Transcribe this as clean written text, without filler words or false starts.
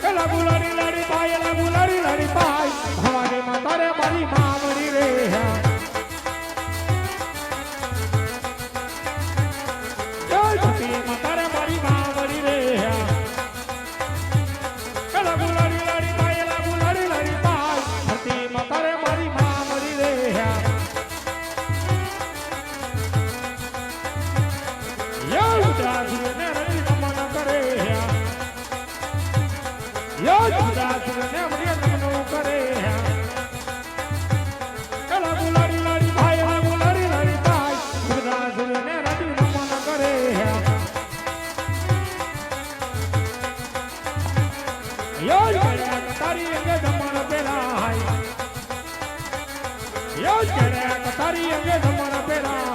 પેલા ગુલાડી લાડી પાય એલા ગુલાડી લાડી પાય હવારે માતારે મારી માં મરી રે માતારે મારી માં મરી રે પેલા ગુલાડી લાડી પાય એલા ગુલાડી લાડી પાય હતી માતારે મારી માં મરી રે ને રડી નમન કરે ને મરી નમન કરે કલા ગુલાડી લાડી ભાઈ ગુલાડી લાડી ભાઈ ને રડી નમન કરે તારી અંગે જમણ પેલા તારી અંગે જમણ પેલા